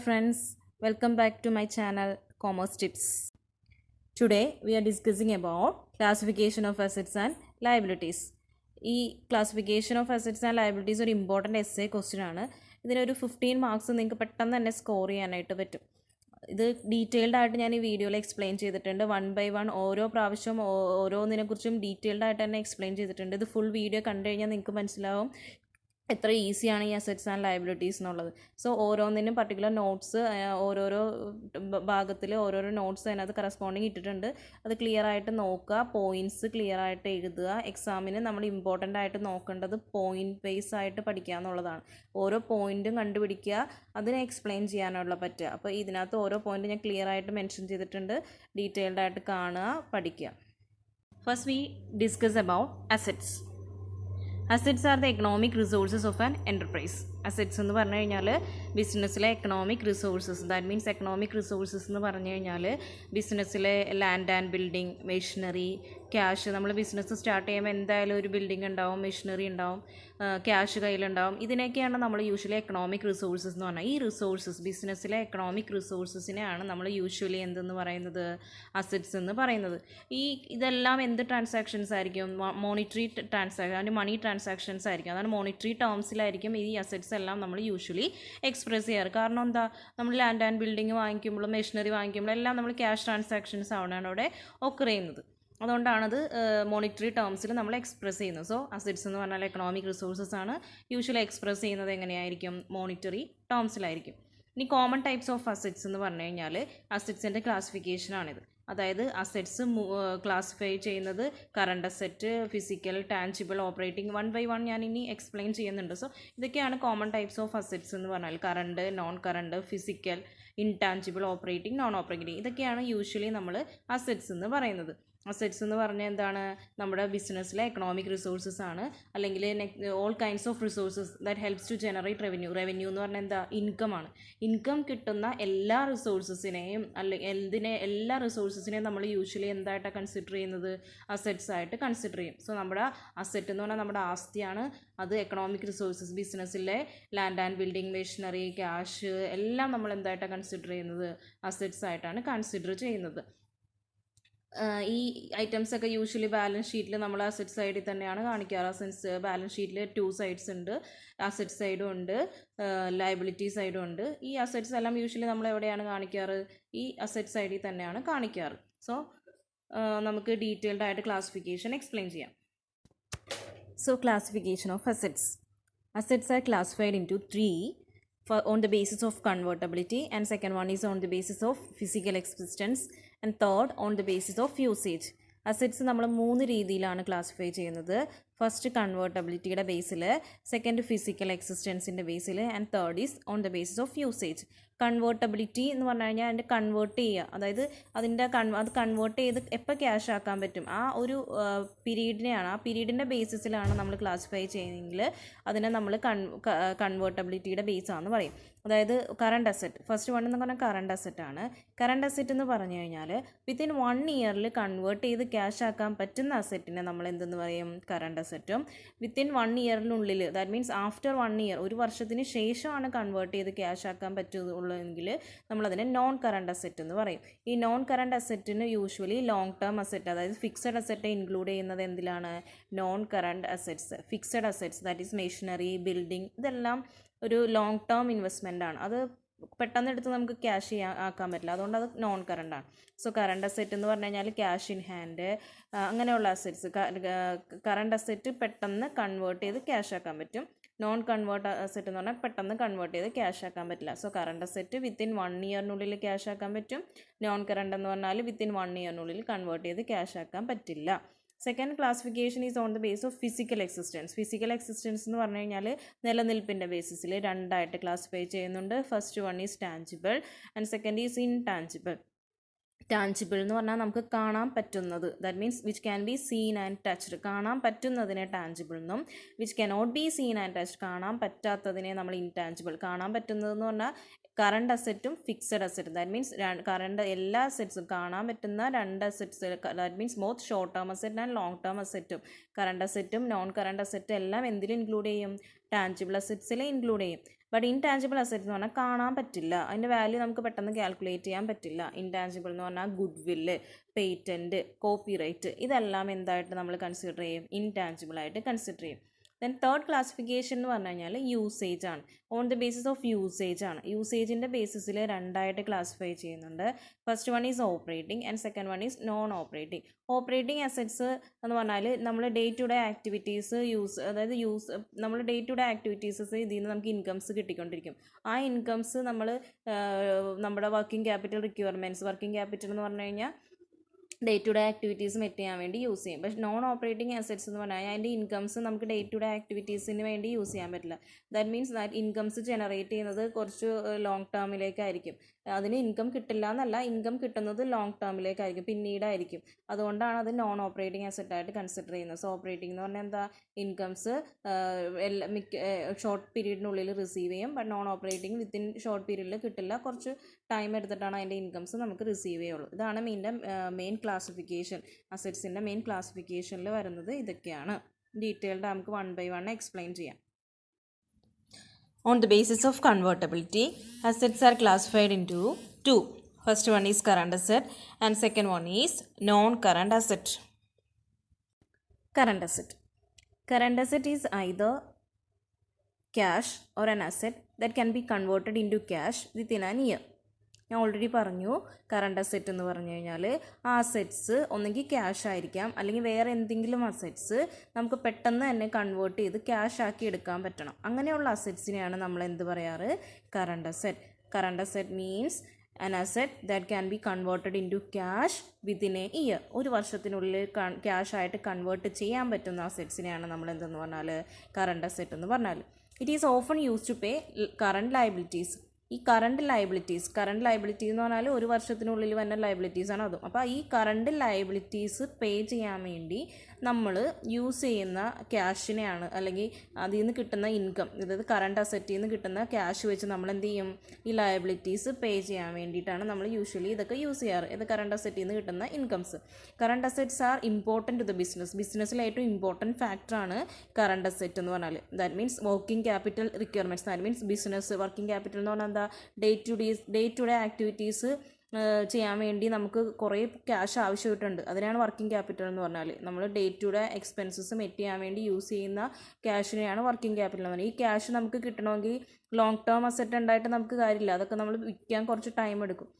friends, welcome back to my channel Commerce Tips. Today we are discussing about classification of assets and liabilities. ഈ classification of assets and liabilities ഒരു important essay question ആണ്. ഇതിനൊരു 15 marks നിങ്ങൾക്ക് പെട്ടെന്ന് തന്നെ score ചെയ്യാനായിട്ട് പറ്റും. ഇത് ഡീറ്റെയിൽഡ് ആയിട്ട് ഞാൻ ഈ വീഡിയോയിൽ എക്സ്പ്ലെയിൻ ചെയ്തിട്ടുണ്ട്. 1 by 1 ഓരോ പ്രാവശ്യം ഓരോന്നിനെക്കുറിച്ചും ഡീറ്റെയിൽഡ് ആയിട്ട് തന്നെ എക്സ്പ്ലെയിൻ ചെയ്തിട്ടുണ്ട്. ഇത് ഫുൾ വീഡിയോ കണ്ടു കഴിഞ്ഞാൽ നിങ്ങൾക്ക് മനസ്സിലാവും എത്ര ഈസിയാണ് ഈ അസറ്റ്സ് ആൻഡ് ലയബിലിറ്റീസ് എന്നുള്ളത്. സോ ഓരോന്നിനും പർട്ടിക്കുലർ നോട്ട്സ് ഓരോരോ ഭാഗത്തിൽ ഓരോരോ നോട്ട്സ് അതിനകത്ത് കറസ്പോണ്ടിങ് ഇട്ടിട്ടുണ്ട്. അത് ക്ലിയർ ആയിട്ട് നോക്കുക, പോയിൻറ്റ്സ് ക്ലിയർ ആയിട്ട് എഴുതുക. എക്സാമിന് നമ്മൾ ഇമ്പോർട്ടൻ്റ് ആയിട്ട് നോക്കേണ്ടത് പോയിൻറ്റ് ബേസ് ആയിട്ട് പഠിക്കുക എന്നുള്ളതാണ്. ഓരോ പോയിൻറ്റും കണ്ടുപിടിക്കുക, അതിനെ എക്സ്പ്ലെയിൻ ചെയ്യാനുള്ള പറ്റുക. അപ്പോൾ ഇതിനകത്ത് ഓരോ പോയിൻറ്റ് ഞാൻ ക്ലിയർ ആയിട്ട് മെൻഷൻ ചെയ്തിട്ടുണ്ട്. ഡീറ്റെയിൽഡ് ആയിട്ട് കാണുക, പഠിക്കുക. First we discuss about assets. Assets are the economic resources of an enterprise. Assets എന്ന് പറഞ്ഞു കഴിഞ്ഞാൽ ബിസിനസ്സിലെ economic resources. That means economic resources എന്ന് പറഞ്ഞു കഴിഞ്ഞാൽ ബിസിനസ്സിലെ land and building, machinery, cash. നമ്മൾ ബിസിനസ് സ്റ്റാർട്ട് ചെയ്യുമ്പോൾ എന്തായാലും ഒരു ബിൽഡിംഗ് ഉണ്ടാവും, മെഷീനറി ഉണ്ടാവും, ക്യാഷ് കയ്യിലുണ്ടാവും. ഇതിനൊക്കെയാണ് നമ്മൾ യൂഷ്വലി എക്കണോമിക് റിസോഴ്സസ് എന്ന് പറഞ്ഞാൽ. ഈ റിസോഴ്സസ്, ബിസിനസ്സിലെ എക്കണോമിക് റിസോഴ്സസിനെയാണ് നമ്മൾ യൂഷ്വലി എന്തെന്ന് പറയുന്നത്, അസറ്റ്സ് എന്ന് പറയുന്നത്. ഇതെല്ലാം എന്ത് ട്രാൻസാക്ഷൻസ് ആയിരിക്കും? മോണിറ്ററി ട്രാൻസാക്ഷൻ, അതിന് മണി ട്രാൻസാക്ഷൻസ് ആയിരിക്കും. അതാണ് മോണിറ്ററി ടേംസിലായിരിക്കും ഈ അസറ്റ്സ് എല്ലാം നമ്മൾ യൂഷ്വലി എക്സ്പ്രസ് ചെയ്യാറ്. കാരണം എന്താ, നമ്മൾ ലാൻഡ് ആൻഡ് ബിൽഡിംഗ് വാങ്ങിക്കുമ്പോഴും മെഷീനറി വാങ്ങിക്കുമ്പോഴും എല്ലാം നമ്മൾ ക്യാഷ് ട്രാൻസാക്ഷൻസ് ആവണതാണ് അവിടെ ഒക്കർ ചെയ്യുന്നത്. അതുകൊണ്ടാണത് മോണിറ്ററി ടേംസിൽ നമ്മൾ എക്സ്പ്രസ് ചെയ്യുന്നത്. സോ അസറ്റ്സ് എന്ന് പറഞ്ഞാൽ എക്കണോമിക് റിസോഴ്സസ് ആണ്. യൂഷ്വലി എക്സ്പ്രസ് ചെയ്യുന്നത് എങ്ങനെയായിരിക്കും? മോണിറ്ററി ടേംസിലായിരിക്കും. ഇനി കോമൺ ടൈപ്സ് ഓഫ് അസറ്റ്സ് എന്ന് പറഞ്ഞു കഴിഞ്ഞാൽ അസറ്റ്സിൻ്റെ ക്ലാസിഫിക്കേഷനാണിത്. അതായത് അസറ്റ്സ് ക്ലാസിഫൈ ചെയ്യുന്നത് current asset, physical, tangible, operating. 1 by 1 ഞാൻ ഇനി എക്സ്പ്ലെയിൻ ചെയ്യുന്നുണ്ട്. സോ ഇതൊക്കെയാണ് കോമൺ ടൈപ്സ് ഓഫ് അസറ്റ്സ് എന്ന് പറഞ്ഞാൽ. Current, non current, physical, intangible, operating, non operating. ഇതൊക്കെയാണ് യൂഷ്വലി നമ്മൾ അസറ്റ്സ് എന്ന് പറയുന്നത്. അസറ്റ്സ് എന്ന് പറഞ്ഞാൽ എന്താണ്? നമ്മുടെ ബിസിനസ്സിലെ എക്കണോമിക് റിസോഴ്സസ് ആണ്. അല്ലെങ്കിൽ all kinds of resources that helps to generate revenue. Revenue എന്ന് പറഞ്ഞാൽ എന്താ? ഇൻകമാണ്. ഇൻകം കിട്ടുന്ന എല്ലാ റിസോഴ്സസിനെയും എല്ലാ റിസോഴ്സസിനെയും നമ്മൾ യൂഷ്വലി എന്തായിട്ടാണ് കൺസിഡർ ചെയ്യുന്നത്? അസറ്റ്സ് ആയിട്ട് കൺസിഡർ ചെയ്യും. സോ നമ്മുടെ അസറ്റ് എന്ന് പറഞ്ഞാൽ നമ്മുടെ ആസ്തിയാണ്. അത് എക്കണോമിക് റിസോഴ്സസ്, ബിസിനസ്സിലെ land and building, machinery, cash എല്ലാം നമ്മൾ എന്തായിട്ടാണ് കൺസിഡർ ചെയ്യുന്നത്? അസറ്റ്സ് ആയിട്ടാണ് കൺസിഡർ ചെയ്യുന്നത്. ഈ ഐറ്റംസൊക്കെ യൂഷ്വലി ബാലൻസ് ഷീറ്റിൽ നമ്മൾ അസറ്റ് സൈഡിൽ തന്നെയാണ് കാണിക്കാറ്. അസറ്റ്സ് ബാലൻസ് ഷീറ്റിൽ 2 സൈഡ്സ് ഉണ്ട്. അസറ്റ് സൈഡും ഉണ്ട്, ലയബിലിറ്റി സൈഡും ഉണ്ട്. ഈ അസറ്റ്സ് എല്ലാം യൂഷ്വലി നമ്മൾ എവിടെയാണ് കാണിക്കാറ്? ഈ അസറ്റ് സൈഡിൽ തന്നെയാണ് കാണിക്കാറ്. സോ നമുക്ക് ഡീറ്റെയിൽഡ് ആയിട്ട് ക്ലാസിഫിക്കേഷൻ എക്സ്പ്ലെയിൻ ചെയ്യാം. So classification of assets. Assets are classified into 3 on the basis of convertibility, and second one is on the basis of physical existence, and third on the basis of usage. Assets നമ്മൾ 3 രീതിയിലാണ് classify ചെയ്യുന്നത്. First കൺവേർട്ടബിലിറ്റിയുടെ ബേസിൽ, second physical എക്സിസ്റ്റൻസിൻ്റെ ബേസിൽ, and third is on the basis of usage. Convertibility എന്ന് പറഞ്ഞു കഴിഞ്ഞാൽ അതിൻ്റെ കൺവേർട്ട് ചെയ്യുക, അതായത് അത് കൺവേർട്ട് ചെയ്ത് എപ്പോൾ ക്യാഷ് ആക്കാൻ പറ്റും ആ ഒരു പീരീഡിനെയാണ്, ആ പീരീഡിൻ്റെ ബേസിസിലാണ് നമ്മൾ ക്ലാസിഫൈ ചെയ്യുന്നതെങ്കിൽ അതിനെ നമ്മൾ കൺവേർട്ടബിലിറ്റിയുടെ ബേസാണെന്ന് പറയും. അതായത് കറണ്ട് അസറ്റ്, ഫസ്റ്റ് വൺ എന്ന് പറഞ്ഞാൽ കറണ്ട് അസറ്റാണ്. കറണ്ട് അസറ്റ് എന്ന് പറഞ്ഞു കഴിഞ്ഞാൽ വിത്തിൻ 1 ഇയറിൽ കൺവേർട്ട് ചെയ്ത് ക്യാഷ് ആക്കാൻ പറ്റുന്ന അസറ്റിനെ നമ്മൾ എന്തെന്ന് പറയും? കറണ്ട് അസറ്റും. വിത്തിൻ 1 ഇയറിനുള്ളിൽ, ദാറ്റ് മീൻസ് ആഫ്റ്റർ 1 ഇയർ, ഒരു വർഷത്തിന് ശേഷമാണ് കൺവേർട്ട് ചെയ്ത് ക്യാഷ് ആക്കാൻ പറ്റുള്ളൂവെങ്കിൽ നമ്മളതിനെ നോൺ കറണ്ട് അസറ്റ് എന്ന് പറയും. ഈ നോൺ കറണ്ട് അസറ്റിന് യൂഷ്വലി ലോങ് ടേം അസറ്റ്, അതായത് ഫിക്സഡ് അസറ്റ് ഇൻക്ലൂഡ് ചെയ്യുന്നത് എന്തിലാണ്? Non current assets. Fixed assets that is machinery, building, ഇതെല്ലാം ഒരു ലോങ് ടേം ഇൻവെസ്റ്റ്മെൻ്റ് ആണ്. അത് പെട്ടെന്ന് എടുത്ത് നമുക്ക് ക്യാഷ് ആക്കാൻ പറ്റില്ല, അതുകൊണ്ട് അത് നോൺ കറണ്ട് ആണ്. സോ കറണ്ട് അസറ്റ് എന്ന് പറഞ്ഞു കഴിഞ്ഞാൽ ക്യാഷ് ഇൻ ഹാൻഡ്, അങ്ങനെയുള്ള അസറ്റ്സ്. കറണ്ട് അസറ്റ് പെട്ടെന്ന് കൺവേർട്ട് ചെയ്ത് ക്യാഷ് ആക്കാൻ പറ്റും. നോൺ കൺവേർട്ട് അസറ്റ് എന്ന് പറഞ്ഞാൽ പെട്ടെന്ന് കൺവേർട്ട് ചെയ്ത് ക്യാഷ് ആക്കാൻ പറ്റില്ല. സോ കറണ്ട് അസറ്റ് വിത്തിൻ 1 ഇയറിനുള്ളിൽ ക്യാഷ് ആക്കാൻ പറ്റും. നോൺ കറണ്ട് എന്ന് പറഞ്ഞാൽ വിത്തിൻ 1 ഇയറിനുള്ളിൽ കൺവേർട്ട് ചെയ്ത് ക്യാഷ് ആക്കാൻ പറ്റില്ല. Second classification is on the base of physical existence. Physical existence എന്ന് പറഞ്ഞു കഴിഞ്ഞാൽ നിലനിൽപ്പിൻ്റെ ബേസിസിൽ 2 ആയിട്ട് ക്ലാസിഫൈ ചെയ്യുന്നുണ്ട്. First one is tangible and second is intangible. Tangible എന്ന് പറഞ്ഞാൽ നമുക്ക് കാണാൻ പറ്റുന്നത്, that means which can be seen and touched. കാണാൻ പറ്റുന്നതിനെ ടാൻജിബിൾ എന്നും, which cannot be seen and touched, കാണാൻ പറ്റാത്തതിനെ നമ്മൾ ഇൻടാൻജിബിൾ. കാണാൻ പറ്റുന്നതെന്ന് പറഞ്ഞാൽ കറണ്ട് അസറ്റും ഫിക്സഡ് അസറ്റും, ദാറ്റ് മീൻസ് കറണ്ട് എല്ലാ അസറ്റ്സും, കാണാൻ പറ്റുന്ന 2 assets, that means both short term asset and long term അസറ്റും. കറണ്ട് അസറ്റും നോൺ കറണ്ട് അസറ്റും എല്ലാം എന്തിൽ ഇൻക്ലൂഡ് ചെയ്യും? ടാൻജിബിൾ അസറ്റ്സിൽ ഇൻക്ലൂഡ് ചെയ്യും. ബട്ട് ഇൻടാഞ്ചിബിൾ അസറ്റ് എന്ന് പറഞ്ഞാൽ കാണാൻ പറ്റില്ല, അതിൻ്റെ വാല്യൂ നമുക്ക് പെട്ടെന്ന് കാൽക്കുലേറ്റ് ചെയ്യാൻ പറ്റില്ല. ഇൻടാഞ്ചിബിൾ എന്ന് പറഞ്ഞാൽ ഗുഡ് വില്ല്, പേറ്റൻറ്റ്, കോപ്പിറൈറ്റ്, ഇതെല്ലാം എന്തായിട്ട് നമ്മൾ കൺസിഡർ ചെയ്യും? ഇൻടാഞ്ചിബിൾ ആയിട്ട് കൺസിഡർ ചെയ്യും. ദെൻ തേർഡ് ക്ലാസിഫിക്കേഷൻ എന്ന് പറഞ്ഞു കഴിഞ്ഞാൽ യൂസേജ് ആണ്. On the basis of usage ആണ്. യൂസേജിൻ്റെ ബേസിസിൽ രണ്ടായിട്ട് ക്ലാസിഫൈ ചെയ്യുന്നുണ്ട്. First one is operating and second one is non operating. Operating assets എന്ന് പറഞ്ഞാൽ നമ്മൾ ഡേ ടു ഡേ ആക്ടിവിറ്റീസ് നമ്മൾ ഡേ ടു ഡേ ആക്ടിവിറ്റീസസ് ഇതിൽ നിന്ന് നമുക്ക് ഇൻകംസ് കിട്ടിക്കൊണ്ടിരിക്കും. ആ ഇൻകംസ് നമ്മൾ നമ്മുടെ working capital requirements, working capital എന്ന് പറഞ്ഞു കഴിഞ്ഞാൽ day to day activities met ചെയ്യാൻ വേണ്ടി യൂസ് ചെയ്യും. പക്ഷേ നോൺ ഓപ്പറേറ്റിംഗ് അസറ്റ്സ് എന്ന് പറഞ്ഞാൽ അതിൻ്റെ ഇൻകംസ് നമുക്ക് ഡേ ടു ഡേ ആക്ടിവിറ്റീസിന് വേണ്ടി യൂസ് ചെയ്യാൻ പറ്റില്ല. That means that incomes generate ചെയ്യുന്നത് കുറച്ച് ലോങ് ടേമിലേക്കായിരിക്കും. അതിന് ഇൻകം കിട്ടില്ല എന്നല്ല, ഇൻകം കിട്ടുന്നത് ലോങ് ടേമിലേക്കായിരിക്കും, പിന്നീടായിരിക്കും. അതുകൊണ്ടാണ് അത് നോൺ ഓപ്പറേറ്റിംഗ് അസറ്റായിട്ട് കൺസിഡർ ചെയ്യുന്നത്. സോ ഓപ്പറേറ്റിംഗ് എന്ന് പറഞ്ഞാൽ എന്താ? ഇൻകംസ് ഷോർട്ട് പീരീഡിനുള്ളിൽ റിസീവ് ചെയ്യും. But non operating within short പീരീഡിൽ കിട്ടില്ല, കുറച്ച് ടൈം എടുത്തിട്ടാണ് അതിൻ്റെ ഇൻകംസ് നമുക്ക് റിസീവ് ചെയ്യുള്ളൂ. ഇതാണ് മെയിൻ ക്ലാസിഫിക്കേഷൻ. അസറ്റ്സിൻ്റെ മെയിൻ ക്ലാസിഫിക്കേഷനിൽ വരുന്നത് ഇതൊക്കെയാണ്. ഡീറ്റെയിൽഡ് നമുക്ക് വൺ ബൈ വൺ എക്സ്പ്ലെയിൻ ചെയ്യാം. On the basis of convertibility, assets are classified into two. First one is current asset and second one is non-current asset. Current asset. Current asset is either cash or an asset that can be converted into cash within an year. ഞാൻ already പറഞ്ഞു, current asset എന്ന് പറഞ്ഞു കഴിഞ്ഞാൽ ആ assets ഒന്നെങ്കിൽ cash ആയിരിക്കാം, അല്ലെങ്കിൽ വേറെ എന്തെങ്കിലും അസെറ്റ്സ് നമുക്ക് പെട്ടെന്ന് തന്നെ കൺവേർട്ട് ചെയ്ത് ക്യാഷ് ആക്കി എടുക്കാൻ പറ്റണം. അങ്ങനെയുള്ള അസെറ്റ്സിനെയാണ് നമ്മൾ എന്ത് പറയാറ്? Current asset. Current asset means an asset that can be converted into cash within a year. ഒരു വർഷത്തിനുള്ളിൽ ക്യാഷ് ആയിട്ട് കൺവേർട്ട് ചെയ്യാൻ പറ്റുന്ന അസെറ്റ്സിനെയാണ് നമ്മൾ എന്തെന്ന് പറഞ്ഞാൽ കറണ്ട് അസെറ്റ് എന്ന് പറഞ്ഞാൽ. It is often use to pay current liabilities. ഈ കറണ്ട് ലയബിലിറ്റി എന്ന് പറഞ്ഞാൽ ഒരു വർഷത്തിനുള്ളിൽ വന്ന ലയബിലിറ്റീസാണ് അതും. അപ്പോൾ ഈ കറണ്ട് ലയബിലിറ്റീസ് പേ ചെയ്യാൻ വേണ്ടി നമ്മൾ യൂസ് ചെയ്യുന്ന ക്യാഷിനെയാണ്, അല്ലെങ്കിൽ അതിൽ നിന്ന് കിട്ടുന്ന ഇൻകം, അതായത് കറണ്ട് അസറ്റിൽ നിന്ന് കിട്ടുന്ന ക്യാഷ് വെച്ച് നമ്മൾ എന്ത് ചെയ്യും? ഈ ലയബിലിറ്റീസ് പേ ചെയ്യാൻ വേണ്ടിയിട്ടാണ് നമ്മൾ യൂഷ്വലി ഇതൊക്കെ യൂസ് ചെയ്യാറ്. ഇത് കറണ്ട് അസറ്റിൽ നിന്ന് കിട്ടുന്ന incomes. Current assets are important to the ബിസിനസ്സിൽ ഏറ്റവും ഇമ്പോർട്ടൻറ്റ് ഫാക്ടറാണ് കറണ്ട് അസറ്റ് എന്ന് പറഞ്ഞാൽ. That means working capital requirements. That means business working capital എന്ന് പറഞ്ഞാൽ എന്താ? ഡേ ടു ഡേ ആക്ടിവിറ്റീസ് ചെയ്യാൻ വേണ്ടി നമുക്ക് കുറേ ക്യാഷ് ആവശ്യമായിട്ടുണ്ട്. അതിനാണ് വർക്കിംഗ് ക്യാപിറ്റൽ എന്ന് പറഞ്ഞാൽ. നമ്മൾ day to day expenses met ചെയ്യാൻ വേണ്ടി യൂസ് ചെയ്യുന്ന ക്യാഷിനെയാണ് വർക്കിംഗ് ക്യാപിറ്റൽ എന്ന് പറഞ്ഞാൽ. ഈ ക്യാഷ് നമുക്ക് കിട്ടണമെങ്കിൽ ലോങ് ടേം അസറ്റ് ഉണ്ടായിട്ട് നമുക്ക് കാര്യമില്ല, അതൊക്കെ നമ്മൾ വിൽക്കാൻ കുറച്ച് ടൈം എടുക്കും.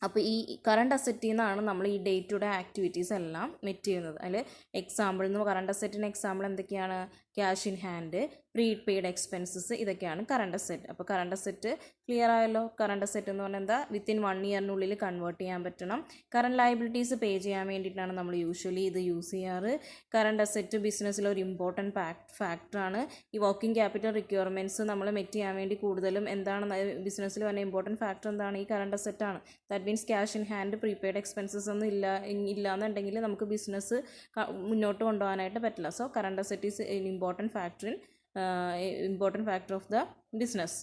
അപ്പോൾ ഈ കറണ്ട് അസറ്റിൽ നിന്നാണ് നമ്മൾ ഈ ഡേ ടു ഡേ ആക്ടിവിറ്റീസ് എല്ലാം മെറ്റ് ചെയ്യുന്നത്. അതിൽ എക്സാമ്പിൾ എന്ന് കറണ്ട് അസറ്റിന് എക്സാമ്പിൾ എന്തൊക്കെയാണ്? Cash in hand, prepaid expenses, ഇതൊക്കെയാണ് കറണ്ട് അസറ്റ്. അപ്പോൾ കറണ്ട് അസറ്റ് ക്ലിയർ ആയല്ലോ. കറണ്ട് അസറ്റ് എന്ന് പറഞ്ഞാൽ എന്താ? വിത്തിൻ 1 ഇയറിനുള്ളിൽ കൺവേർട്ട് ചെയ്യാൻ പറ്റണം. കറണ്ട് ലയബിലിറ്റീസ് പേ ചെയ്യാൻ വേണ്ടിയിട്ടാണ് നമ്മൾ യൂഷ്വലി ഇത് യൂസ് ചെയ്യാറ്. കറണ്ട് അസറ്റ് ബിസിനസ്സിൽ ഒരു ഇമ്പോർട്ടൻറ്റ് ഫാക്ടറാണ്. ഈ വർക്കിംഗ് ക്യാപിറ്റൽ റിക്വയർമെൻറ്റ്സ് നമ്മൾ മെറ്റ് ചെയ്യാൻ വേണ്ടി കൂടുതലും എന്താണ് ബിസിനസ്സിൽ വന്ന ഇമ്പോർട്ടൻറ്റ് ഫാക്ടർ എന്താണ്? ഈ കറണ്ട് അസറ്റാണ്. That means cash in hand, prepaid expenses ഒന്നും ഇല്ലാന്നുണ്ടെങ്കിൽ നമുക്ക് ബിസിനസ് മുന്നോട്ട് കൊണ്ടുപോകാനായിട്ട് പറ്റില്ല. So current asset is an important factor of the business.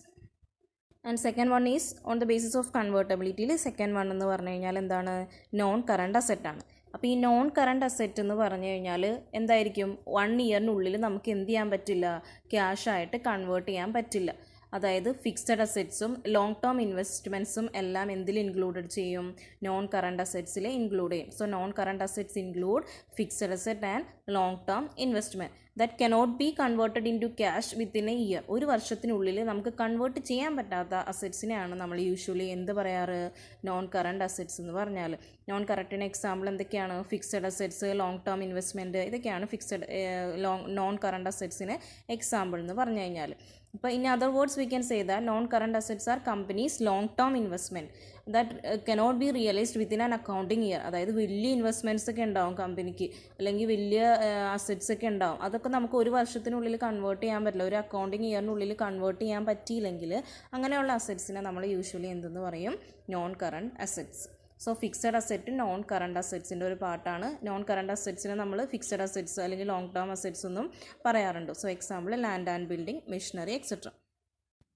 And second one is on the basis of കൺവേർട്ടബിലിറ്റിയിൽ സെക്കൻഡ് വൺ എന്ന് പറഞ്ഞു കഴിഞ്ഞാൽ എന്താണ്? നോൺ കറണ്ട് അസറ്റാണ്. അപ്പോൾ ഈ നോൺ കറണ്ട് അസറ്റ് എന്ന് പറഞ്ഞു കഴിഞ്ഞാൽ എന്തായിരിക്കും? 1 ഇയറിനുള്ളിൽ നമുക്ക് എന്ത് ചെയ്യാൻ പറ്റില്ല? ക്യാഷായിട്ട് കൺവേർട്ട് ചെയ്യാൻ പറ്റില്ല. അതായത് ഫിക്സഡ് അസറ്റ്സും ലോങ് ടേം ഇൻവെസ്റ്റ്മെൻറ്റ്സും എല്ലാം എന്തിൽ ഇൻക്ലൂഡഡ് ചെയ്യും? നോൺ കറണ്ട് അസറ്റ്സിൽ ഇൻക്ലൂഡ് ചെയ്യും. So non current assets include fixed asset and long term investment that cannot be converted into cash within a year. ഒരു വർഷത്തിനുള്ളിൽ നമുക്ക് കൺവേർട്ട് ചെയ്യാൻ പറ്റാത്ത അസറ്റ്സിനെയാണ് നമ്മൾ യൂഷ്വലി എന്ത് പറയാറ്? നോൺ കറണ്ട് അസറ്റ്സ് എന്ന് പറഞ്ഞാൽ. നോൺ കറക്റ്റിന് എക്സാമ്പിൾ എന്തൊക്കെയാണ്? Fixed assets, long term investment, ഇതൊക്കെയാണ് നോൺ കറണ്ട് അസറ്റ്സിന് എക്സാമ്പിൾ എന്ന് പറഞ്ഞു കഴിഞ്ഞാൽ. അപ്പോൾ in other words we can say that non current assets are companies long term investment that cannot be realised within an accounting year. അതായത് വലിയ investments ഒക്കെ ഉണ്ടാവും കമ്പനിക്ക്, അല്ലെങ്കിൽ വലിയ അസറ്റ്സ് ഒക്കെ ഉണ്ടാവും. അതൊക്കെ നമുക്ക് ഒരു വർഷത്തിനുള്ളിൽ കൺവേർട്ട് ചെയ്യാൻ പറ്റില്ല. ഒരു അക്കൗണ്ടിങ് ഇയറിനുള്ളിൽ കൺവേർട്ട് ചെയ്യാൻ പറ്റിയില്ലെങ്കിൽ അങ്ങനെയുള്ള അസറ്റ്സിനെ നമ്മൾ യൂഷ്വലി എന്തെന്ന് പറയും? Non current assets. So fixed asset non current അസറ്റ്സിൻ്റെ ഒരു പാർട്ടാണ്. നോൺ കറണ്ട് അസറ്റ്സിനെ നമ്മൾ ഫിക്സഡ് അസറ്റ്സ് അല്ലെങ്കിൽ ലോങ് ടേം അസറ്റ്സ് ഒന്നും പറയാറുണ്ട്. So example land and building, machinery, etcetera.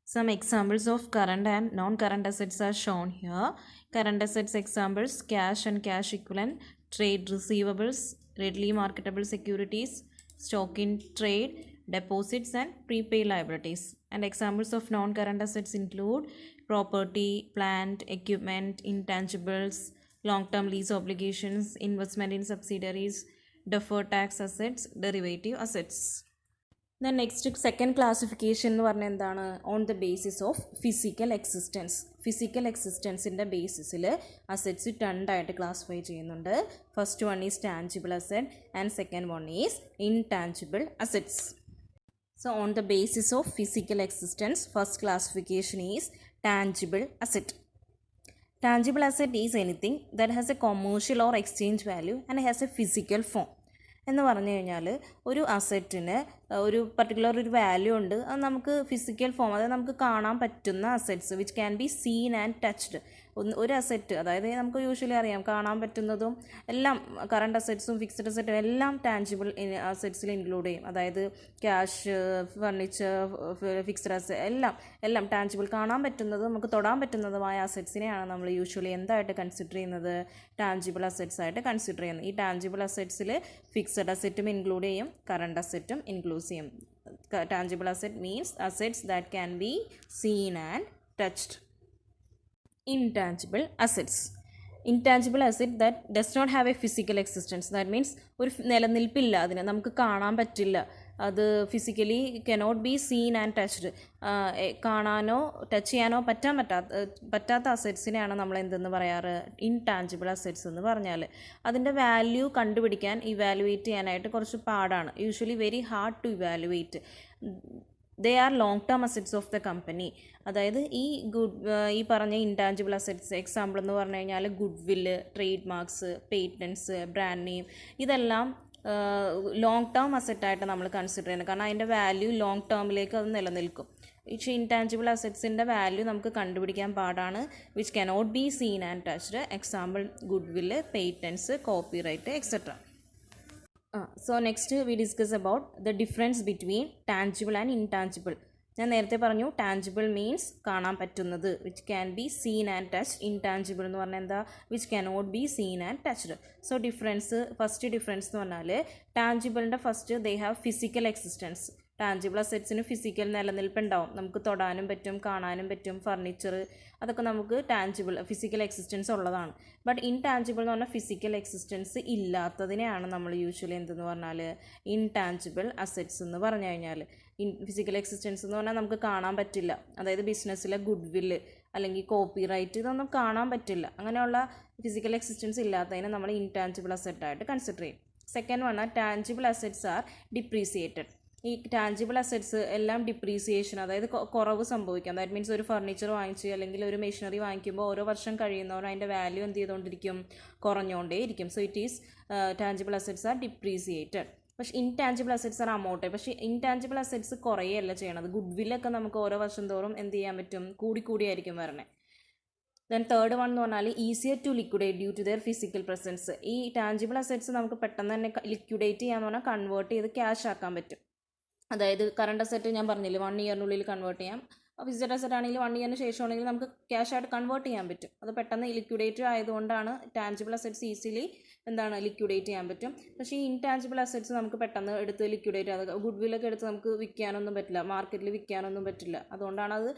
Some examples of current and non-current assets are shown here. Current assets examples: cash and cash equivalent, trade receivables, readily marketable securities, stock in trade, deposits and prepaid liabilities. And examples of non-current assets include property, plant, equipment, intangibles, long-term lease obligations, investment in subsidiaries, deferred tax assets, derivative assets. Then next second classification എന്ന് പറഞ്ഞാൽ എന്താണ്? On the basis of physical existence. Physical എക്സിസ്റ്റൻസിൻ്റെ ബേസിസിൽ assets രണ്ടായിട്ട് classify ചെയ്യുന്നുണ്ട്. First one is tangible asset and second one is intangible assets. So on the basis of physical existence, first classification is tangible asset. Tangible asset is anything that has a commercial or exchange value and has a physical form. എന്ന് പറഞ്ഞു കഴിഞ്ഞാൽ ഒരു അസറ്റിന് ഒരു particular ഒരു value ഉണ്ട്, അത് നമുക്ക് physical form, അതായത് നമുക്ക് കാണാൻ പറ്റുന്ന assets which can be seen and touched. ഒരു അസറ്റ്, അതായത് നമുക്ക് യൂഷ്വലി അറിയാം കാണാൻ പറ്റുന്നതും എല്ലാം കറണ്ട് അസറ്റ്സും ഫിക്സഡ് അസറ്റും എല്ലാം ടാഞ്ചിബിൾ അസറ്റ്സിൽ ഇൻക്ലൂഡ് ചെയ്യും. അതായത് ക്യാഷ്, ഫർണിച്ചർ, ഫിക്സഡ് അസറ്റ് എല്ലാം ടാഞ്ചിബിൾ, കാണാൻ പറ്റുന്നതും നമുക്ക് തൊടാൻ പറ്റുന്നതുമായ അസറ്റ്സിനെയാണ് നമ്മൾ യൂഷ്വലി എന്തായിട്ട് കൺസിഡർ ചെയ്യുന്നത്? ടാഞ്ചിബിൾ അസറ്റ്സ് ആയിട്ട് കൺസിഡർ ചെയ്യുന്നത്. ഈ ടാഞ്ചിബിൾ അസറ്റ്സിൽ ഫിക്സഡ് അസറ്റും ഇൻക്ലൂഡ് ചെയ്യും, കറണ്ട് അസറ്റും ഇൻക്ലൂഡ് ചെയ്യും. Tangible asset means assets that can be seen and touched. Intangible assets. Intangible asset that does not have a physical existence. That means ഒരു നിലനിൽപ്പില്ല, അതിന് നമുക്ക് കാണാൻ പറ്റില്ല, അത് physically cannot be seen and touched. കാണാനോ touch ചെയ്യാനോ പറ്റാത്ത അസറ്റ്സിനെയാണ് നമ്മൾ എന്തെന്ന് പറയാറ്? ഇൻടാഞ്ചിബിൾ അസറ്റ്സ് എന്ന് പറഞ്ഞാൽ. അതിൻ്റെ വാല്യൂ കണ്ടുപിടിക്കാൻ, ഇവാലുവേറ്റ് ചെയ്യാനായിട്ട് കുറച്ച് പാടാണ്. Usually very hard to evaluate. They are long term assets of the company. അതായത് ഈ പറഞ്ഞ ഇൻടാഞ്ചിബിൾ അസറ്റ്സ് എക്സാമ്പിൾ എന്ന് പറഞ്ഞു കഴിഞ്ഞാൽ ഗുഡ് വില്ല്, trade marks, patents, brand name, ഇതെല്ലാം ലോങ് ടേം അസറ്റായിട്ട് നമ്മൾ കൺസിഡർ ചെയ്യണം. കാരണം അതിൻ്റെ വാല്യൂ ലോങ് ടേമിലേക്ക് അത് നിലനിൽക്കും. പക്ഷേ ഇൻടാഞ്ചിബിൾ അസറ്റ്സിൻ്റെ വാല്യൂ നമുക്ക് കണ്ടുപിടിക്കാൻ പാടാണ്, which cannot be seen and touched. Example goodwill, patents, copyright, etcetera. So next we discuss about the difference between tangible and intangible. ഞാൻ നേരത്തെ പറഞ്ഞു ടാഞ്ചിബിൾ മീൻസ് കാണാൻ പറ്റുന്നത്, which can be seen and touched. Intangible എന്ന് പറഞ്ഞാൽ എന്താ? Which cannot be seen and touched. So first difference എന്ന് പറഞ്ഞാൽ ടാഞ്ചിബിളിൻ്റെ first they have physical existence. Tangible അസറ്റ്സിന് ഫിസിക്കൽ നിലനിൽപ്പുണ്ടാവും, നമുക്ക് തൊടാനും പറ്റും, കാണാനും പറ്റും. ഫർണിച്ചർ അതൊക്കെ നമുക്ക് ഫിസിക്കൽ എക്സിസ്റ്റൻസ് ഉള്ളതാണ്. ബട്ട് ഇൻടാഞ്ചിബിൾ എന്ന് പറഞ്ഞാൽ ഫിസിക്കൽ എക്സിസ്റ്റൻസ് ഇല്ലാത്തതിനെയാണ് നമ്മൾ യൂഷ്വലി എന്തെന്ന് പറഞ്ഞാൽ ഇൻടാഞ്ചിബിൾ അസറ്റ്സ് എന്ന് പറഞ്ഞു കഴിഞ്ഞാൽ. ഫിസിക്കൽ എക്സിസ്റ്റൻസ് എന്ന് പറഞ്ഞാൽ നമുക്ക് കാണാൻ പറ്റില്ല. അതായത് ബിസിനസ്സിലെ ഗുഡ് വില്ല് അല്ലെങ്കിൽ കോപ്പിറൈറ്റ് ഇതൊന്നും കാണാൻ പറ്റില്ല. അങ്ങനെയുള്ള ഫിസിക്കൽ എക്സിസ്റ്റൻസ് ഇല്ലാത്തതിനെ നമ്മൾ ഇൻടാഞ്ചിബിൾ അസറ്റായിട്ട് കൺസിഡർ ചെയ്യും. Second one, tangible assets are depreciated. ഈ ടാഞ്ചിബിൾ അസറ്റ്സ് എല്ലാം ഡിപ്രീസിയേഷൻ, അതായത് കുറവ് സംഭവിക്കാം. ദാറ്റ് മീൻസ് ഒരു ഫർണിച്ചർ വാങ്ങിച്ച് അല്ലെങ്കിൽ ഒരു മെഷീനറി വാങ്ങിക്കുമ്പോൾ ഓരോ വർഷം കഴിയുന്നവരും അതിൻ്റെ വാല്യൂ എന്ത് ചെയ്തുകൊണ്ടിരിക്കും? കുറഞ്ഞുകൊണ്ടേയിരിക്കും. So it is tangible assets are depreciated. പക്ഷേ ഇൻടാഞ്ചിബിൾ അസറ്റ്സ് ആർ അമൗണ്ട്. പക്ഷേ ഇൻടാഞ്ചിബിൾ അസറ്റ്സ് കുറേയല്ല ചെയ്യണത്. ഗുഡ് വില്ലൊക്കെ നമുക്ക് ഓരോ വർഷം തോറും എന്ത് ചെയ്യാൻ പറ്റും? കൂടിയായിരിക്കും വരണേ. ദെൻ തേർഡ് വൺ എന്ന് പറഞ്ഞാൽ easier to liquidate due to their physical presence. ഈ ടാഞ്ചിബിൾ അസറ്റ്സ് നമുക്ക് പെട്ടെന്ന് തന്നെ ലിക്വിഡേറ്റ് ചെയ്യാന്ന് പറഞ്ഞാൽ കൺവേർട്ട് ചെയ്ത് ക്യാഷ് ആക്കാൻ പറ്റും. അതായത് കറണ്ട് അസറ്റ് ഞാൻ പറഞ്ഞില്ലേ 1 ഇയറിനുള്ളിൽ കൺവേർട്ട് ചെയ്യാം. ഫിക്സഡ് അസറ്റ് ആണെങ്കിൽ 1 ഇയറിന് ശേഷമാണെങ്കിൽ നമുക്ക് ക്യാഷ് ആയിട്ട് കൺവേർട്ട് ചെയ്യാൻ പറ്റും. അത് പെട്ടെന്ന് ലിക്വിഡേറ്റ് ആയതുകൊണ്ടാണ് ടാഞ്ചിബിൾ അസറ്റ്സ് ഈസിലി ലിക്വിഡേറ്റ് ചെയ്യാൻ പറ്റും. പക്ഷേ ഈ ഇൻടാഞ്ചിബിൾ അസറ്റ്സ് നമുക്ക് പെട്ടെന്ന് എടുത്ത് ലിക്വിഡേറ്റ് ആകുക, ഗുഡ് വില്ലൊക്കെ എടുത്ത് നമുക്ക് വിൽക്കാനൊന്നും പറ്റില്ല, മാർക്കറ്റിൽ വിൽക്കാനൊന്നും പറ്റില്ല. അതുകൊണ്ടാണ് അത്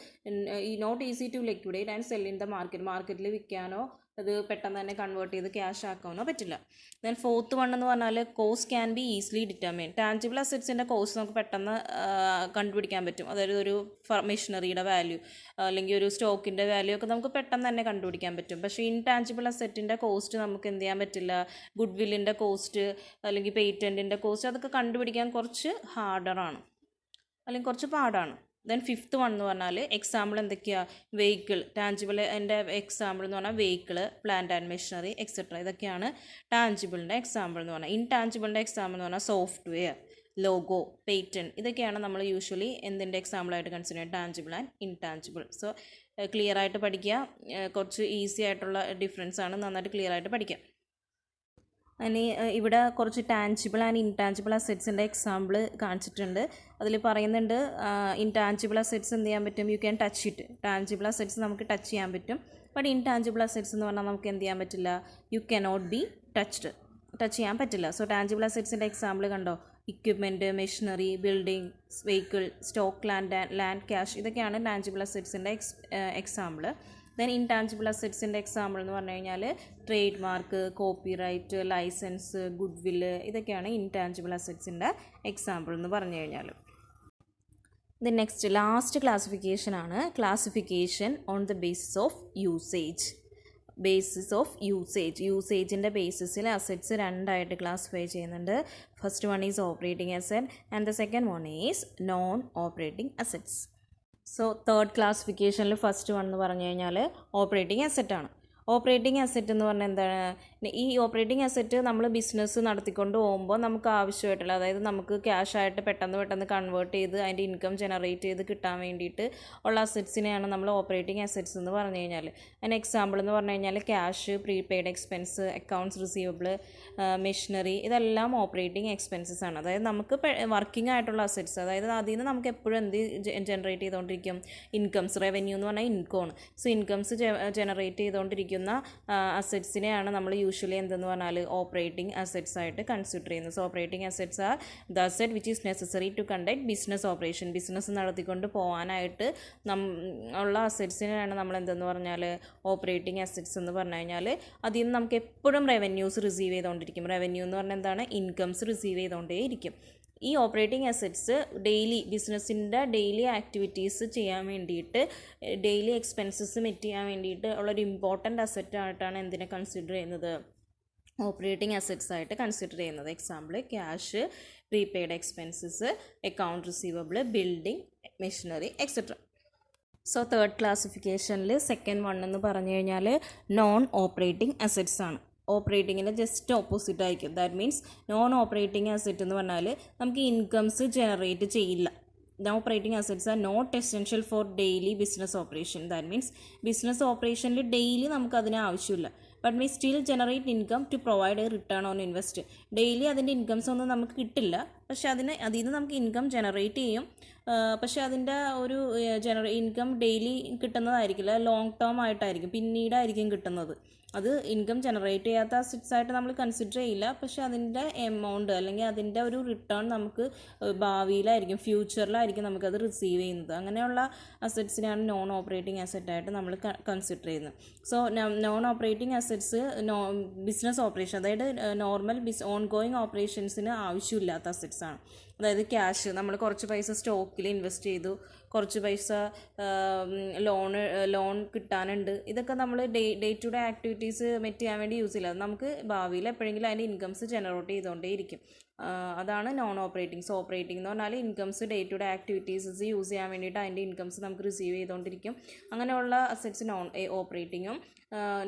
not easy to liquidate and sell in the മാർക്കറ്റിൽ വിൽക്കാനോ അത് പെട്ടെന്ന് തന്നെ കൺവേർട്ട് ചെയ്ത് ക്യാഷ് ആക്കാനോ പറ്റില്ല. ദെൻ ഫോർത്ത് വൺ എന്ന് പറഞ്ഞാൽ cost can be easily determine. Tangible അസറ്റ്സിൻ്റെ കോസ്റ്റ് നമുക്ക് പെട്ടെന്ന് കണ്ടുപിടിക്കാൻ പറ്റും. അതായത് ഒരു മെഷീനറിയുടെ വാല്യൂ അല്ലെങ്കിൽ ഒരു സ്റ്റോക്കിൻ്റെ വാല്യൂ ഒക്കെ നമുക്ക് പെട്ടെന്ന് തന്നെ കണ്ടുപിടിക്കാൻ പറ്റും. പക്ഷേ ഇൻടാഞ്ചിബിൾ അസറ്റിൻ്റെ കോസ്റ്റ് നമുക്ക് എന്ത് ചെയ്യാൻ പറ്റില്ല. ഗുഡ് വില്ലിൻ്റെ കോസ്റ്റ് അല്ലെങ്കിൽ പേറ്റൻറ്റിൻ്റെ കോസ്റ്റ് അതൊക്കെ കണ്ടുപിടിക്കാൻ കുറച്ച് ഹാർഡറാണ്, അല്ലെങ്കിൽ കുറച്ച് പാടാണ്. ദെൻ ഫിഫ്ത്ത് വൺ എന്ന് പറഞ്ഞാൽ എക്സാമ്പിൾ എന്തൊക്കെയാണ്? വെഹിക്കിൾ. ടാഞ്ചിബിൾ എൻ്റെ എക്സാമ്പിൾ എന്ന് പറഞ്ഞാൽ vehicle, plant and machinery, etcetera. ഇതൊക്കെയാണ് ടാഞ്ചിബിളിൻ്റെ എക്സാമ്പിൾ എന്ന് പറഞ്ഞാൽ. ഇൻടാഞ്ചിബിളിൻ്റെ എക്സാമ്പിൾ എന്ന് പറഞ്ഞാൽ സോഫ്റ്റ്വെയർ, ലോഗോ, പേറ്റൻറ്റ്. ഇതൊക്കെയാണ് നമ്മൾ യൂഷ്വലി എന്തിൻ്റെ എക്സാമ്പിളായിട്ട് കൺസിഡർ ചെയ്യുന്നത്? Tangible and intangible. So clear ആയിട്ട് പഠിക്കുക. കുറച്ച് ഈസി ആയിട്ടുള്ള ഡിഫറൻസ് ആണ്, നന്നായിട്ട് ക്ലിയർ ആയിട്ട് പഠിക്കുക. ഇനി ഇവിടെ കുറച്ച് ടാഞ്ചിബിൾ ആൻഡ് ഇൻടാഞ്ചിബിൾ അസറ്റ്സിൻ്റെ എക്സാമ്പിൾ കാണിച്ചിട്ടുണ്ട്. അതിൽ പറയുന്നുണ്ട് ഇൻടാഞ്ചിബിൾ അസറ്റ്സ് എന്ത് ചെയ്യാൻ പറ്റും? You can touch it. Tangible assets നമുക്ക് ടച്ച് ചെയ്യാൻ പറ്റും. ബട്ട് ഇൻടാഞ്ചിബിൾ അസറ്റ്സ് എന്ന് പറഞ്ഞാൽ നമുക്ക് എന്ത് ചെയ്യാൻ പറ്റില്ല? യു കനോട്ട് ബി ടച്ച് ചെയ്യാൻ പറ്റില്ല. സോ ടാഞ്ചിബിൾ അസറ്റ്സിൻ്റെ എക്സാമ്പിൾ കണ്ടോ? Equipment, machinery, buildings, vehicle, stock, land, cash, ഇതൊക്കെയാണ് ടാഞ്ചിബിൾ അസറ്റ്സിൻ്റെ എക്സാമ്പിൾ. ദെൻ ഇൻടാഞ്ചിബിൾ അസറ്റ്സിൻ്റെ എക്സാമ്പിൾ എന്ന് പറഞ്ഞു കഴിഞ്ഞാൽ trade mark, copyright, licence, goodwill, ഇതൊക്കെയാണ് ഇൻടാഞ്ചിബിൾ അസറ്റ്സിൻ്റെ എക്സാമ്പിൾ എന്ന് പറഞ്ഞു കഴിഞ്ഞാൽ. ദെൻ നെക്സ്റ്റ് ലാസ്റ്റ് ക്ലാസിഫിക്കേഷൻ ആണ് classification on the basis of usage. യൂസേജിൻ്റെ ബേസിസിൽ അസറ്റ്സ് രണ്ടായിട്ട് ക്ലാസിഫൈ ചെയ്യുന്നുണ്ട്. First one is operating asset and the second one is non operating assets. So third ക്ലാസിഫിക്കേഷനിൽ first one എന്ന് പറഞ്ഞു കഴിഞ്ഞാൽ ഓപ്പറേറ്റിംഗ് അസറ്റാണ്. ഓപ്പറേറ്റിംഗ് അസറ്റ് എന്ന് പറഞ്ഞാൽ എന്താണ്? ഈ ഓപ്പറേറ്റിംഗ് അസറ്റ് നമ്മൾ ബിസിനസ് നടത്തിക്കൊണ്ട് പോകുമ്പോൾ നമുക്ക് ആവശ്യമായിട്ടുള്ള, അതായത് നമുക്ക് ക്യാഷായിട്ട് പെട്ടെന്ന് കൺവേർട്ട് ചെയ്ത് അതിൻ്റെ ഇൻകം ജനറേറ്റ് ചെയ്ത് കിട്ടാൻ വേണ്ടിയിട്ട് ഉള്ള അസറ്റ്സിനെയാണ് നമ്മൾ ഓപ്പറേറ്റിംഗ് അസറ്റ്സ് എന്ന് പറഞ്ഞു കഴിഞ്ഞാൽ. അതിന് എക്സാമ്പിൾ എന്ന് പറഞ്ഞു കഴിഞ്ഞാൽ cash, prepaid expense, accounts receivable, machinery, ഇതെല്ലാം ഓപ്പറേറ്റിംഗ് എക്സ്പെൻസസ് ആണ്. അതായത് നമുക്ക് വർക്കിംഗ് ആയിട്ടുള്ള അസറ്റ്സ്, അതായത് അതിൽ നിന്ന് നമുക്ക് എപ്പോഴും എന്ത് ജനറേറ്റ് ചെയ്തുകൊണ്ടിരിക്കും? ഇൻകംസ്. റവന്യൂ എന്ന് പറഞ്ഞാൽ ഇൻകമാണ്. സോ ഇൻകംസ് ജനറേറ്റ് ചെയ്തുകൊണ്ടിരിക്കുന്ന അസറ്റ്സിനെയാണ് നമ്മൾ യൂഷ്വലി എന്തെന്ന് പറഞ്ഞാൽ ഓപ്പറേറ്റിംഗ് അസറ്റ്സ് ആയിട്ട് കൺസിഡർ ചെയ്യുന്നത്. So operating assets are the asset which is necessary to conduct business operation. Business നടത്തിക്കൊണ്ട് പോകാനായിട്ട് ഉള്ള അസറ്റ്സിനെയാണ് നമ്മൾ എന്തെന്ന് പറഞ്ഞാൽ ഓപ്പറേറ്റിംഗ് അസറ്റ്സ് എന്ന് പറഞ്ഞു കഴിഞ്ഞാൽ. അതിൽ നിന്ന് നമുക്ക് എപ്പോഴും റവന്യൂസ് റിസീവ് ചെയ്തുകൊണ്ടിരിക്കും. റവന്യൂ എന്ന് പറഞ്ഞാൽ എന്താണ്? ഇൻകംസ് റിസീവ് ചെയ്തുകൊണ്ടേയിരിക്കും. ഈ ഓപ്പറേറ്റിംഗ് അസറ്റ്സ് ഡെയിലി ബിസിനസ്സിൻ്റെ ഡെയിലി ആക്ടിവിറ്റീസ് ചെയ്യാൻ വേണ്ടിയിട്ട്, ഡെയിലി എക്സ്പെൻസസ് മെറ്റ് ചെയ്യാൻ വേണ്ടിയിട്ട് ഉള്ളൊരു ഇമ്പോർട്ടൻ്റ് അസറ്റായിട്ടാണ് എന്തിനെ കൺസിഡർ ചെയ്യുന്നത്? ഓപ്പറേറ്റിംഗ് അസറ്റ്സ് ആയിട്ട് കൺസിഡർ ചെയ്യുന്നത്. Example cash, prepaid expenses, account receivable, building, machinery, etcetera. So third ക്ലാസിഫിക്കേഷനിൽ സെക്കൻഡ് വൺ എന്ന് പറഞ്ഞു കഴിഞ്ഞാൽ നോൺ ഓപ്പറേറ്റിംഗ് അസറ്റ്സ് ആണ്. ഓപ്പറേറ്റിങ്ങിൻ്റെ ജസ്റ്റ് ഓപ്പോസിറ്റ് ആയിരിക്കും. That means non operating asset എന്ന് പറഞ്ഞാൽ നമുക്ക് ഇൻകംസ് ജനറേറ്റ് ചെയ്യില്ല. Operating assets are not essential for daily business operation. That means business ഓപ്പറേഷനിൽ ഡെയിലി നമുക്ക് അതിന് ആവശ്യമില്ല. But me still generate income to provide A return on invest. Daily അതിൻ്റെ incomes ഒന്നും നമുക്ക് കിട്ടില്ല, പക്ഷേ അതിൽ നിന്ന് നമുക്ക് ഇൻകം ജനറേറ്റ് ചെയ്യും. പക്ഷേ അതിൻ്റെ ഒരു ഇൻകം ഡെയിലി കിട്ടുന്നതായിരിക്കില്ല, ലോങ് ടേം ആയിട്ടായിരിക്കും, പിന്നീടായിരിക്കും കിട്ടുന്നത്. അത് ഇൻകം ജനറേറ്റ് ചെയ്യാത്ത അസറ്റ്സ് ആയിട്ട് നമ്മൾ കൺസിഡർ ചെയ്യില്ല, പക്ഷേ അതിൻ്റെ എമൗണ്ട് അല്ലെങ്കിൽ അതിൻ്റെ ഒരു റിട്ടേൺ നമുക്ക് ഭാവിയിലായിരിക്കും, ഫ്യൂച്ചറിലായിരിക്കും നമുക്കത് റിസീവ് ചെയ്യുന്നത്. അങ്ങനെയുള്ള അസറ്റ്സിനെയാണ് നോൺ ഓപ്പറേറ്റിംഗ് അസറ്റായിട്ട് നമ്മൾ കൺസിഡർ ചെയ്യുന്നത്. So non operating assets business operation, അതായത് നോർമൽ ഓൺ ഗോയിങ് ഓപ്പറേഷൻസിന് ആവശ്യമില്ലാത്ത അസറ്റ്സ് ആണ്. അതായത് ക്യാഷ്, നമ്മൾ കുറച്ച് പൈസ സ്റ്റോക്കിൽ ഇൻവെസ്റ്റ് ചെയ്തു, കുറച്ച് പൈസ ലോൺ കിട്ടാനുണ്ട്. ഇതൊക്കെ നമ്മൾ day to day activities met ചെയ്യാൻ വേണ്ടി യൂസ് ചെയ്യില്ല. നമുക്ക് ഭാവിയിൽ എപ്പോഴെങ്കിലും അതിൻ്റെ ഇൻകംസ് ജനറേറ്റ് ചെയ്തുകൊണ്ടേയിരിക്കും. അതാണ് നോൺ ഓപ്പറേറ്റിംഗ്. സോ ഓപ്പറേറ്റിംഗ് എന്ന് പറഞ്ഞാൽ incomes day to day activities use ചെയ്യാൻ വേണ്ടിയിട്ട് അതിൻ്റെ ഇൻകംസ് നമുക്ക് റിസീവ് ചെയ്തുകൊണ്ടിരിക്കും. അങ്ങനെയുള്ള അസറ്റ്സ് നോൺ ഓപ്പറേറ്റിങ്ങും.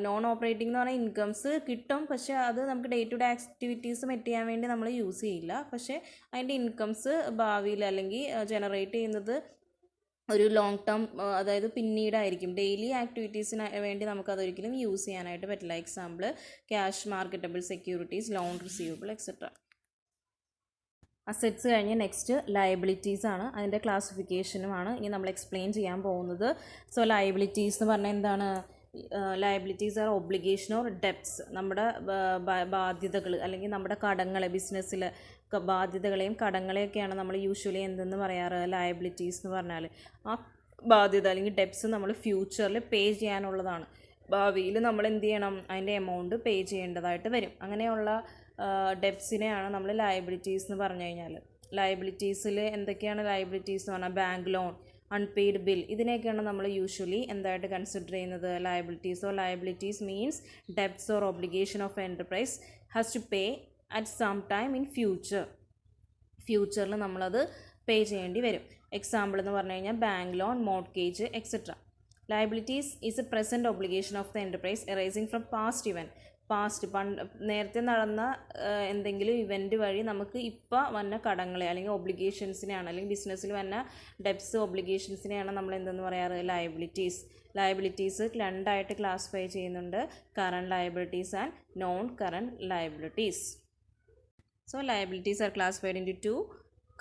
നോൺ ഓപ്പറേറ്റിംഗ് എന്ന് പറഞ്ഞാൽ ഇൻകംസ് കിട്ടും, പക്ഷേ അത് നമുക്ക് day to day activities met ചെയ്യാൻ വേണ്ടി നമ്മൾ യൂസ് ചെയ്യില്ല. പക്ഷേ അതിൻ്റെ ഇൻകംസ് ഭാവിയിൽ അല്ലെങ്കിൽ ജനറേറ്റ് ചെയ്യുന്നത് ഒരു ലോങ് ടേം, അതായത് പിന്നീടായിരിക്കും. ഡെയിലി ആക്ടിവിറ്റീസിന് വേണ്ടി നമുക്കതൊരിക്കലും യൂസ് ചെയ്യാനായിട്ട് പറ്റില്ല. Example cash, marketable securities, loan receivable, etcetera. Assets കഴിഞ്ഞ് നെക്സ്റ്റ് ലയബിലിറ്റീസ് ആണ്. അതിൻ്റെ ക്ലാസിഫിക്കേഷനുമാണ് ഇനി നമ്മൾ എക്സ്പ്ലെയിൻ ചെയ്യാൻ പോകുന്നത്. സോ ലയബിലിറ്റീസ് എന്ന് പറഞ്ഞാൽ എന്താണ്? Liabilities R obligation or debts. നമ്മുടെ ബാധ്യതകൾ അല്ലെങ്കിൽ നമ്മുടെ കടങ്ങളെ, ബിസിനസ്സിലെ ബാധ്യതകളെയും കടങ്ങളെയൊക്കെയാണ് നമ്മൾ യൂഷ്വലി എന്തെന്ന് പറയാറ്? ലയബിലിറ്റീസ് എന്ന് പറഞ്ഞാൽ. ആ ബാധ്യത അല്ലെങ്കിൽ ഡെപ്റ്റ്സ് നമ്മൾ ഫ്യൂച്ചറിൽ പേ ചെയ്യാനുള്ളതാണ്. ഭാവിയിൽ നമ്മൾ എന്ത് ചെയ്യണം? അതിൻ്റെ എമൗണ്ട് പേ ചെയ്യേണ്ടതായിട്ട് വരും. അങ്ങനെയുള്ള ഡെപ്റ്റ്സിനെയാണ് നമ്മൾ ലയബിലിറ്റീസ് എന്ന് പറഞ്ഞു കഴിഞ്ഞാൽ. ലയബിലിറ്റീസിൽ എന്തൊക്കെയാണ് ലയബിലിറ്റീസ് എന്ന് പറഞ്ഞാൽ? ബാങ്ക് ലോൺ, അൺപെയ്ഡ് ബിൽ, ഇതിനെയൊക്കെയാണ് നമ്മൾ യൂഷ്വലി എന്തായിട്ട് കൺസിഡർ ചെയ്യുന്നത്? Liabilities. Or liabilities means debts or obligation of enterprise has to pay at some time in ഫ്യൂച്ചറിൽ നമ്മളത് പേ ചെയ്യേണ്ടി വരും. എക്സാമ്പിൾ എന്ന് പറഞ്ഞു കഴിഞ്ഞാൽ bank loan, mortgage, etcetera. Liabilities is a present obligation of the enterprise arising from past event. നേരത്തെ നടന്ന എന്തെങ്കിലും ഇവൻറ്റ് വഴി നമുക്ക് ഇപ്പോൾ വന്ന കടങ്ങളെ അല്ലെങ്കിൽ ഒബ്ലിഗേഷൻസിനെയാണ്, അല്ലെങ്കിൽ ബിസിനസ്സിൽ വന്ന ഡെപ്റ്റ്സ്, ഒബ്ലിഗേഷൻസിനെയാണ് നമ്മൾ എന്തെന്ന് പറയാറ്? ലയബിലിറ്റീസ്. ലയബിലിറ്റീസ് രണ്ടായിട്ട് ക്ലാസിഫൈ ചെയ്യുന്നുണ്ട്: current liabilities and non current liabilities. So liabilities are classified into two: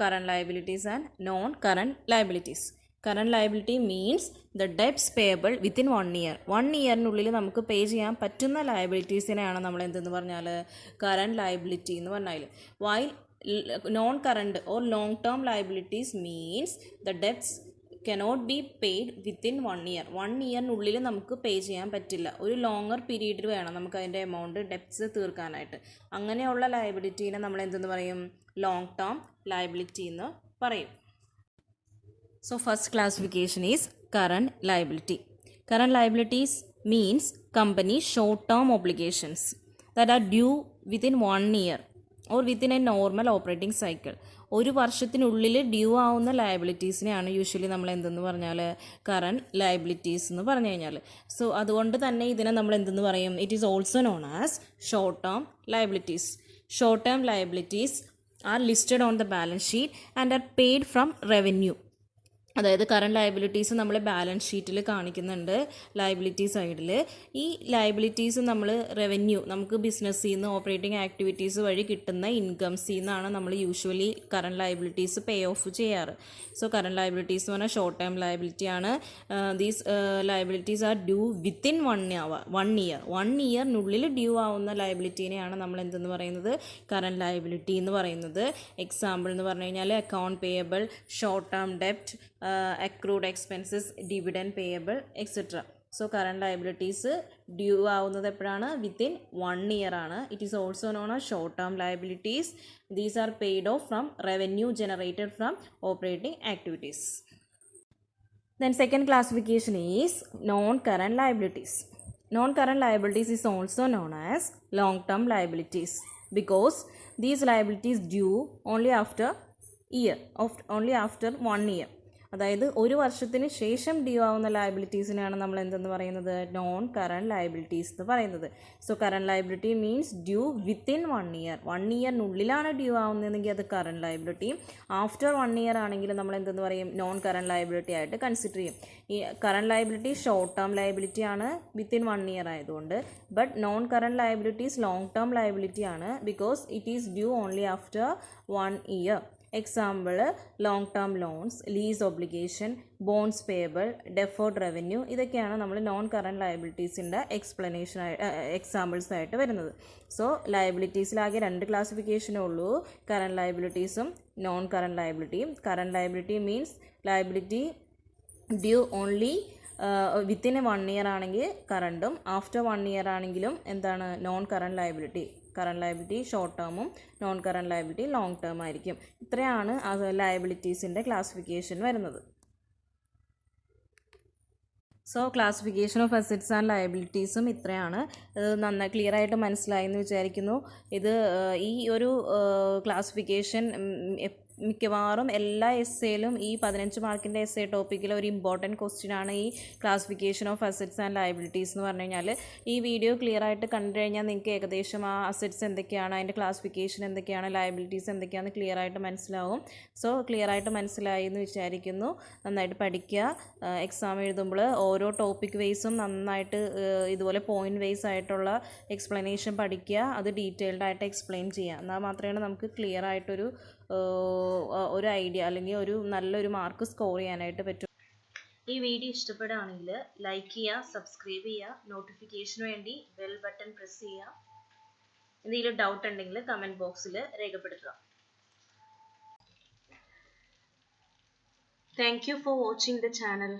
current liabilities and non-current liabilities. Current liability means the debts payable within 1 year. 1 ഇയറിനുള്ളിൽ നമുക്ക് പേ ചെയ്യാൻ പറ്റുന്ന ലയബിലിറ്റീസിനെയാണ് നമ്മൾ എന്തെന്ന് പറഞ്ഞാൽ കറണ്ട് ലയബിലിറ്റി എന്ന് പറഞ്ഞാൽ. While non-current or long-term liabilities means the debts cannot be paid within 1 year. 1 ഇയറിനുള്ളിൽ നമുക്ക് പേ ചെയ്യാൻ പറ്റില്ല. ഒരു ലോങ്ങർ പീരീഡിൽ വേണം നമുക്ക് അതിൻ്റെ എമൗണ്ട് ഡെപ്റ്റ്സ് തീർക്കാനായിട്ട്. അങ്ങനെയുള്ള ലയബിലിറ്റീനെ നമ്മൾ എന്തെന്ന് പറയും? ലോങ് ടേം ലയബിലിറ്റി എന്ന് പറയും. So first classification is current liability. Current liabilities means company short-term obligations that are due within 1 year or within a normal operating cycle. ഒരു വർഷത്തിനുള്ളിൽ ഡ്യൂ ആവുന്ന ലയബിലിറ്റീസിനെയാണ് യൂഷ്വലി നമ്മൾ എന്തെന്ന് പറഞ്ഞാൽ കറണ്ട് ലയബിലിറ്റീസ് എന്ന് പറഞ്ഞു കഴിഞ്ഞാൽ. സോ അതുകൊണ്ട് തന്നെ ഇതിനെ നമ്മൾ എന്തെന്ന് പറയും? It is also known as short term liabilities. Short term liabilities R listed on the balance sheet and are paid from revenue. അതായത് കറണ്ട് ലയബിലിറ്റീസ് നമ്മൾ ബാലൻസ് ഷീറ്റിൽ കാണിക്കുന്നുണ്ട് ലയബിലിറ്റി സൈഡിൽ. ഈ ലയബിലിറ്റീസ് നമ്മൾ റവന്യൂ, നമുക്ക് ബിസിനസ്സിൽ നിന്ന് ഓപ്പറേറ്റിംഗ് ആക്ടിവിറ്റീസ് വഴി കിട്ടുന്ന ഇൻകംസിൽ നിന്നാണ് നമ്മൾ usually current liabilities pay off ചെയ്യാറ്. സോ കറണ്ട് ലയബിലിറ്റീസ് എന്ന് പറഞ്ഞാൽ ഷോർട്ട് ടൈം ലയബിലിറ്റി ആണ്. These liabilities are due within 1 year. 1 ഇയറിനുള്ളിൽ ഡ്യൂ ആവുന്ന ലയബിലിറ്റീനെയാണ് നമ്മൾ എന്തെന്ന് പറയുന്നത്? കറണ്ട് ലയബിലിറ്റി എന്ന് പറയുന്നത്. എക്സാമ്പിൾ എന്ന് പറഞ്ഞു കഴിഞ്ഞാൽ അക്കൗണ്ട് പേയബിൾ, ഷോർട്ട് ടേം ഡെപ്റ്റ്, accrued expenses, dividend payable, etc. So current liabilities due ആവുന്നത് എപ്പോഴാണ്? വിത്തിൻ 1 ഇയർ ആണ്. It is also known as short term liabilities. These are paid off from revenue generated from operating activities. Then second classification is non-current liabilities. Non-current liabilities is also known as long-term liabilities because these liabilities due only after 1 year. അതായത് ഒരു വർഷത്തിന് ശേഷം due ആവുന്ന ലയബിലിറ്റീസിനാണ് നമ്മൾ എന്തെന്ന് പറയുന്നത്? Non current liabilities എന്ന് പറയുന്നത്. So current liability means due within 1 year. 1 ഇയറിനുള്ളിലാണ് ഡ്യൂ ആവുന്നതെങ്കിൽ അത് കറണ്ട് ലയബിലിറ്റി. ആഫ്റ്റർ 1 ഇയർ ആണെങ്കിൽ നമ്മൾ എന്തെന്ന് പറയും? നോൺ കറണ്ട് ലയബിലിറ്റി ആയിട്ട് കൺസിഡർ ചെയ്യും. ഈ current liability short term liability ആണ് വിത്തിൻ 1 ഇയർ ആയതുകൊണ്ട്. But non current liabilities long term liability ആണ് because it is due only after 1 year. Example long term loans, lease obligation, bonds payable, deferred revenue, ഇതൊക്കെയാണ് നമ്മൾ non current ലയബിലിറ്റീസിൻ്റെ examples ആയിട്ട് വരുന്നത്. So ലയബിലിറ്റീസിലാകെ 2 ക്ലാസിഫിക്കേഷനേ ഉള്ളൂ, current ലയബിലിറ്റീസും non current ലയബിലിറ്റിയും. Current liability means liability due only within 1 year ആണെങ്കിൽ കറണ്ടും, ആഫ്റ്റർ 1 ഇയർ ആണെങ്കിലും എന്താണ്? Non current liability. Current liability short ടേമും non current liability long term ആയിരിക്കും. ഇത്രയാണ് ലയബിലിറ്റീസിൻ്റെ ക്ലാസിഫിക്കേഷൻ വരുന്നത്. So classification of assets and ലയബിലിറ്റീസും ഇത്രയാണ്. നന്നായി ക്ലിയർ ആയിട്ട് മനസ്സിലായി എന്ന് വിചാരിക്കുന്നു. ഇത് ഈ ഒരു ക്ലാസിഫിക്കേഷൻ മിക്കവാറും എല്ലാ എസ്സേയിലും ഈ 15 മാർക്കിൻ്റെ എസ്സേ ടോപ്പിക്കിൽ ഒരു ഇമ്പോർട്ടൻറ്റ് ക്വസ്റ്റ്യനാണ് ഈ classification of assets and liabilities എന്ന് പറഞ്ഞു കഴിഞ്ഞാൽ. ഈ വീഡിയോ ക്ലിയർ ആയിട്ട് കണ്ടു കഴിഞ്ഞാൽ നിങ്ങൾക്ക് ഏകദേശം ആ അസറ്റ്സ് എന്തൊക്കെയാണ്, അതിൻ്റെ ക്ലാസിഫിക്കേഷൻ എന്തൊക്കെയാണ്, ലയബിലിറ്റീസ് എന്തൊക്കെയാണെന്ന് ക്ലിയർ ആയിട്ട് മനസ്സിലാവും. സോ ക്ലിയർ ആയിട്ട് മനസ്സിലായി എന്ന് വിചാരിക്കുന്നു. നന്നായിട്ട് പഠിക്കുക. എക്സാം എഴുതുമ്പോൾ ഓരോ ടോപ്പിക് വൈസും നന്നായിട്ട് ഇതുപോലെ പോയിൻറ്റ് വൈസ് ആയിട്ടുള്ള എക്സ്പ്ലനേഷൻ പഠിക്കുക. അത് ഡീറ്റെയിൽഡ് ആയിട്ട് എക്സ്പ്ലെയിൻ ചെയ്യുക. എന്നാൽ മാത്രമേ നമുക്ക് ക്ലിയർ ആയിട്ടൊരു ഐഡിയ അല്ലെങ്കിൽ ഒരു നല്ലൊരു മാർക്ക് സ്കോർ ചെയ്യാനായിട്ട് പറ്റും. ഈ വീഡിയോ ഇഷ്ടപ്പെടുകയാണെങ്കിൽ ലൈക്ക് ചെയ്യുക, സബ്സ്ക്രൈബ് ചെയ്യുക, നോട്ടിഫിക്കേഷന് വേണ്ടി ബെൽ ബട്ടൺ പ്രസ് ചെയ്യുക. എന്തെങ്കിലും ഡൗട്ട് ഉണ്ടെങ്കിൽ കമൻറ്റ് ബോക്സിൽ രേഖപ്പെടുത്തുക. Thank you for watching the channel.